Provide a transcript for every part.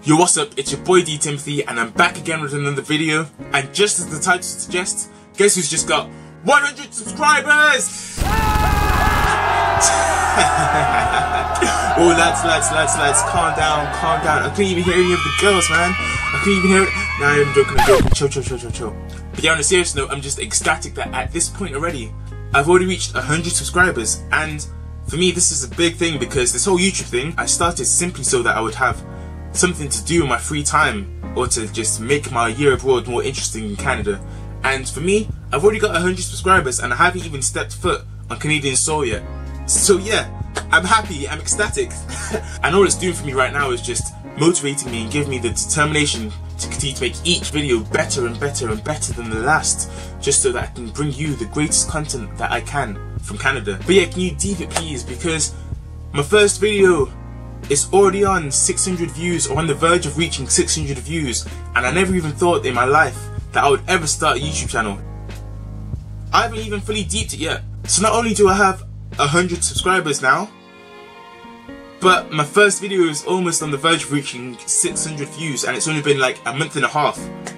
Yo, what's up? It's your boy DTimothy and I'm back again with another video. And just as the title suggests, guess who's just got 100 subscribers? Oh, lads, calm down. I couldn't even hear any of the girls, man. I couldn't even hear it. Nah, I'm joking. Chill. But yeah, on a serious note, I'm just ecstatic that at this point already, I've already reached 100 subscribers. And for me, this is a big thing because this whole YouTube thing, I started simply so that I would have something to do in my free time or to just make my year abroad more interesting in Canada. And for me, I've already got 100 subscribers and I haven't even stepped foot on Canadian soil yet. So yeah, I'm happy, I'm ecstatic. And all it's doing for me right now is just motivating me and giving me the determination to continue to make each video better and better than the last, just so that I can bring you the greatest content that I can from Canada. But yeah, can you deep it please, because my first video is already on 600 views, or on the verge of reaching 600 views, and I never even thought in my life that I would ever start a YouTube channel. I haven't even fully deeped it yet. So not only do I have 100 subscribers now, but my first video is almost on the verge of reaching 600 views, and it's only been like a month and a half.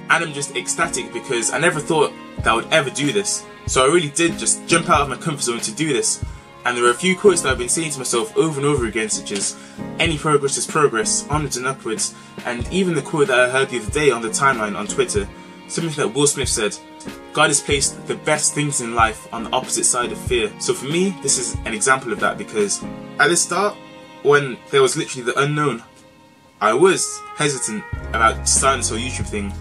And I'm just ecstatic because I never thought that I would ever do this. So I really did just jump out of my comfort zone to do this. And there are a few quotes that I've been saying to myself over and over again, such as, any progress is progress, onwards and upwards. And even the quote that I heard the other day on the timeline on Twitter, something that Will Smith said, God has placed the best things in life on the opposite side of fear. So for me, this is an example of that, because at the start, when there was literally the unknown, I was hesitant about starting this whole YouTube thing.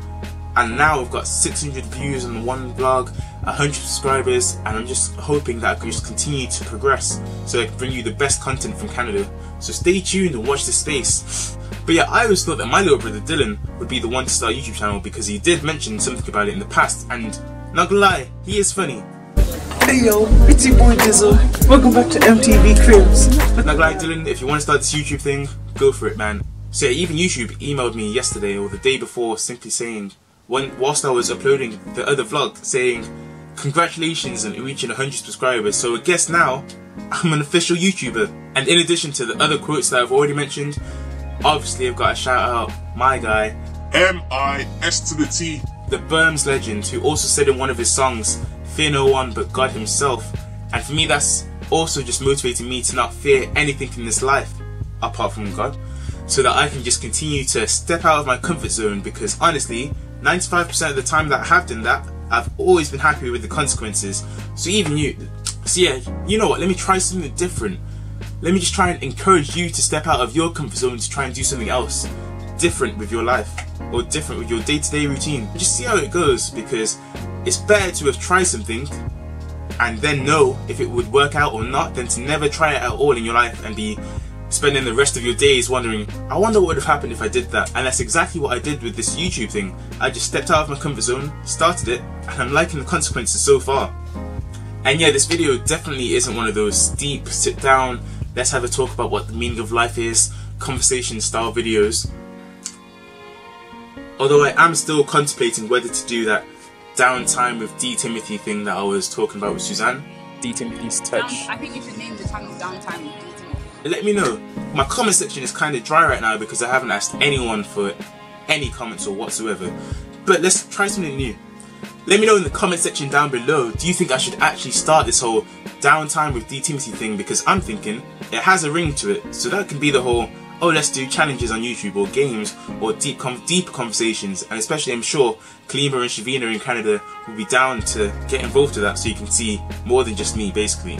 And now I've got 600 views on one vlog, 100 subscribers, and I'm just hoping that I can just continue to progress so I can bring you the best content from Canada. So stay tuned and watch this space. But yeah, I always thought that my little brother Dylan would be the one to start a YouTube channel because he did mention something about it in the past, and not gonna lie, he is funny. Hey yo, it's your boy Dizzle. Welcome back to MTV Cribs. Not gonna lie, Dylan, if you want to start this YouTube thing, go for it, man. So yeah, even YouTube emailed me yesterday or the day before simply saying, whilst I was uploading the other vlog, saying congratulations on reaching 100 subscribers. So I guess now I'm an official YouTuber. And in addition to the other quotes that I've already mentioned, obviously I've got to shout out my guy M-I-S to the T, the Berms legend, who also said in one of his songs, fear no one but God himself. And for me, that's also just motivating me to not fear anything in this life apart from God, so that I can just continue to step out of my comfort zone, because honestly 95% of the time that I have done that, I've always been happy with the consequences. So even you, so yeah, you know what, let me try something different. Let me just try and encourage you to step out of your comfort zone to try and do something else different with your life, or different with your day-to-day routine. Just see how it goes, because it's better to have tried something and then know if it would work out or not, than to never try it at all in your life and be spending the rest of your days wondering, I wonder what would have happened if I did that. And that's exactly what I did with this YouTube thing. I just stepped out of my comfort zone, started it, and I'm liking the consequences so far. And yeah, this video definitely isn't one of those deep, sit down, let's have a talk about what the meaning of life is, conversation style videos. Although I am still contemplating whether to do that downtime with DTimothy thing that I was talking about with Suzanne. DTimothy's touch. I think you should name the channel Downtime with DTimothy. Let me know. My comment section is kind of dry right now because I haven't asked anyone for any comments or whatsoever. But let's try something new. Let me know in the comment section down below, do you think I should actually start this whole downtime with DTimothy thing? Because I'm thinking it has a ring to it. So that can be the whole, oh, let's do challenges on YouTube or games or deeper conversations. And especially I'm sure Kalima and Shavina in Canada will be down to get involved with that, so you can see more than just me basically.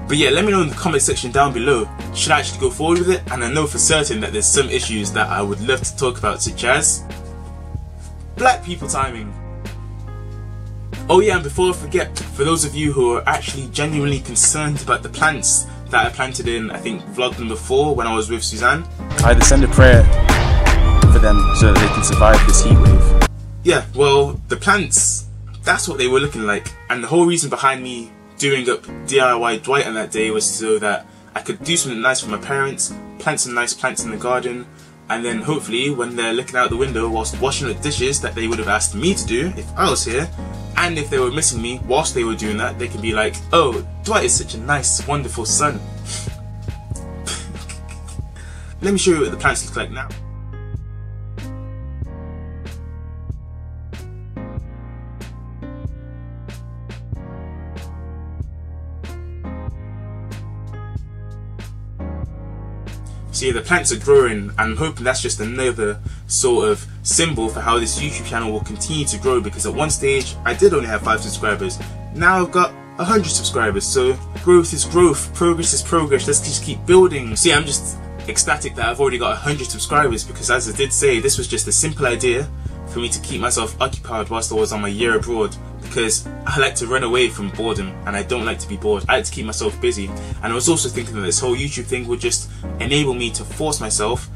But yeah, let me know in the comment section down below, should I actually go forward with it? And I know for certain that there's some issues that I would love to talk about, such as black people timing. Oh yeah, and before I forget, for those of you who are actually genuinely concerned about the plants that I planted in, I think vlog number 4 when I was with Suzanne, I had to send a prayer for them so that they can survive this heat wave. Yeah, well, the plants, that's what they were looking like. And the whole reason behind me doing up DIY Dwight on that day was so that I could do something nice for my parents, plant some nice plants in the garden, and then hopefully when they're looking out the window whilst washing the dishes that they would have asked me to do if I was here, and if they were missing me whilst they were doing that, they can be like, oh, Dwight is such a nice, wonderful son. Let me show you what the plants look like now. So yeah, the plants are growing, and I'm hoping that's just another sort of symbol for how this YouTube channel will continue to grow, because at one stage I did only have 5 subscribers. Now I've got 100 subscribers, so growth is growth, progress is progress, let's just keep building. So yeah, I'm just ecstatic that I've already got 100 subscribers, because as I did say, this was just a simple idea for me to keep myself occupied whilst I was on my year abroad, because I like to run away from boredom and I don't like to be bored. I like to keep myself busy, and I was also thinking that this whole YouTube thing would just enable me to force myself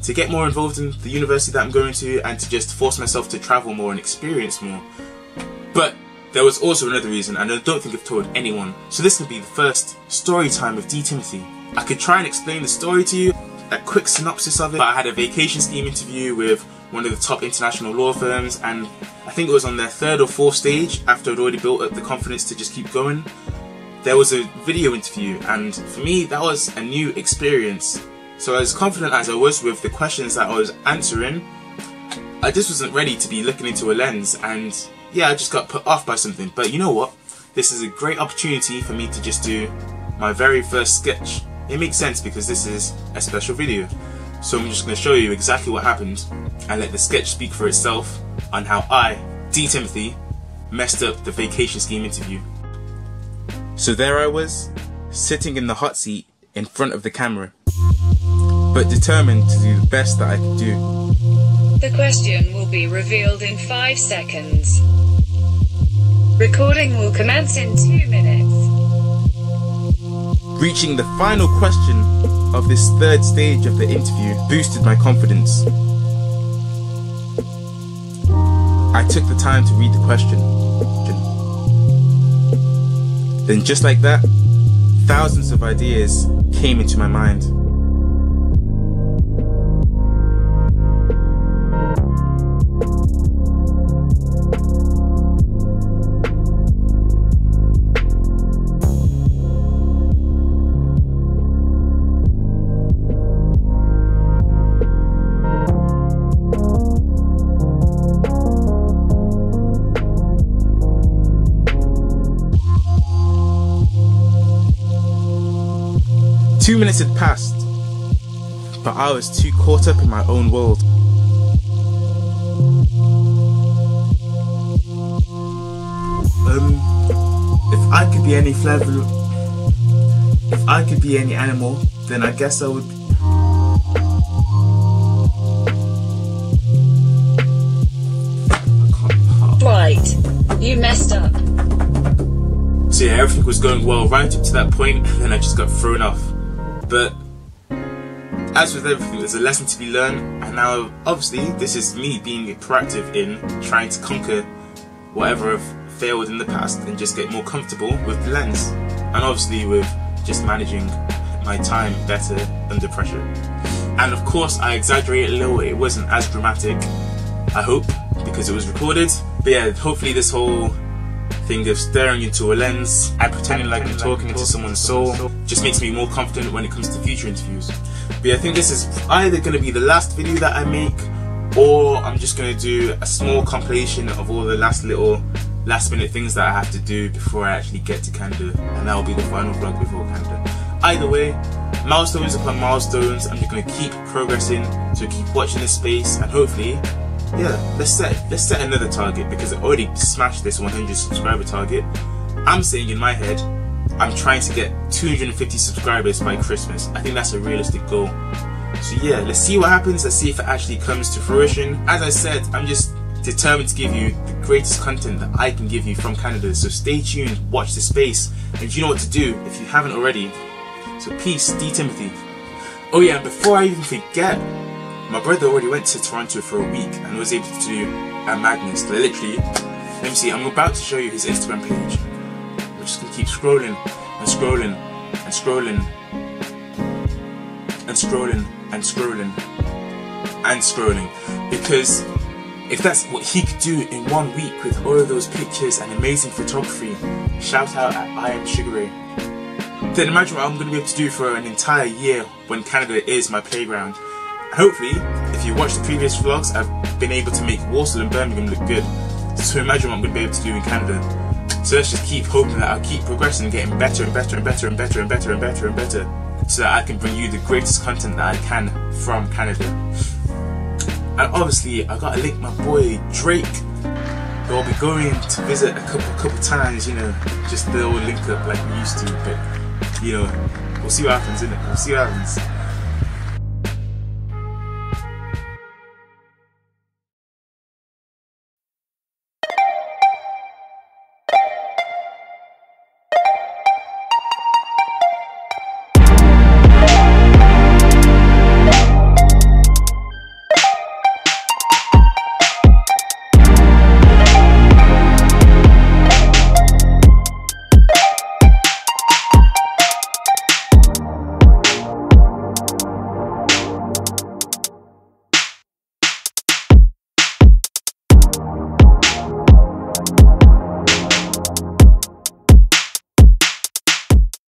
to get more involved in the university that I'm going to, and to just force myself to travel more and experience more. But there was also another reason, and I don't think I've told anyone. So this could be the first story time of DTimothy. I could try and explain the story to you, a quick synopsis of it, but I had a vacation scheme interview with one of the top international law firms, and I think it was on their 3rd or 4th stage, after I'd already built up the confidence to just keep going. There was a video interview, and for me that was a new experience. So as confident as I was with the questions that I was answering, I just wasn't ready to be looking into a lens, and yeah, I just got put off by something. But you know what? This is a great opportunity for me to just do my very first sketch. It makes sense because this is a special video. So I'm just going to show you exactly what happened and let the sketch speak for itself on how I, DTimothy, messed up the vacation scheme interview. So there I was, sitting in the hot seat in front of the camera, but determined to do the best that I could do. The question will be revealed in 5 seconds. Recording will commence in 2 minutes. Reaching the final question of this 3rd stage of the interview boosted my confidence. I took the time to read the question. Then just like that, thousands of ideas came into my mind. Two minutes had passed, but I was too caught up in my own world. If I could be any flavor, if I could be any animal, then I guess I would. Right, you messed up. So yeah, everything was going well right up to that point, and then I just got thrown off. But as with everything, there's a lesson to be learned, and now obviously this is me being proactive in trying to conquer whatever I've failed in the past and just get more comfortable with the lens, and obviously with just managing my time better under pressure. And of course I exaggerate a little, it wasn't as dramatic, I hope, because it was recorded. But yeah, hopefully this whole thing of staring into a lens and pretending like I'm talking into someone's soul just makes me more confident when it comes to future interviews. But yeah, I think this is either going to be the last video that I make, or I'm just going to do a small compilation of all the last minute things that I have to do before I actually get to Canada, and that will be the final vlog before Canada. Either way, milestones upon milestones, I'm just going to keep progressing, so keep watching this space, and hopefully, yeah, let's set another target, because I already smashed this 100 subscriber target. I'm saying in my head, I'm trying to get 250 subscribers by Christmas. I think that's a realistic goal. So yeah, let's see what happens, let's see if it actually comes to fruition. As I said, I'm just determined to give you the greatest content that I can give you from Canada, so stay tuned, watch the space, and you know what to do if you haven't already. So peace, DTimothy. Oh yeah, and before I even forget, my brother already went to Toronto for a week and was able to do a madness. Literally, let me see, I'm about to show you his Instagram page. We're just gonna keep scrolling and scrolling and scrolling and scrolling and scrolling and scrolling, because if that's what he could do in 1 week with all of those pictures and amazing photography, shout out at I Am Sugar Ray, then imagine what I'm going to be able to do for an entire year when Canada is my playground. And hopefully, if you watch the previous vlogs, I've been able to make Walsall and Birmingham look good. So imagine what I'm going to be able to do in Canada. So let's just keep hoping that I'll keep progressing, getting better and better and better and better and better and better and better. so that I can bring you the greatest content that I can from Canada. And obviously I gotta link my boy Drake, who I'll be going to visit a couple times, you know, just the old link up like we used to, but you know, we'll see what happens, innit? We'll see what happens.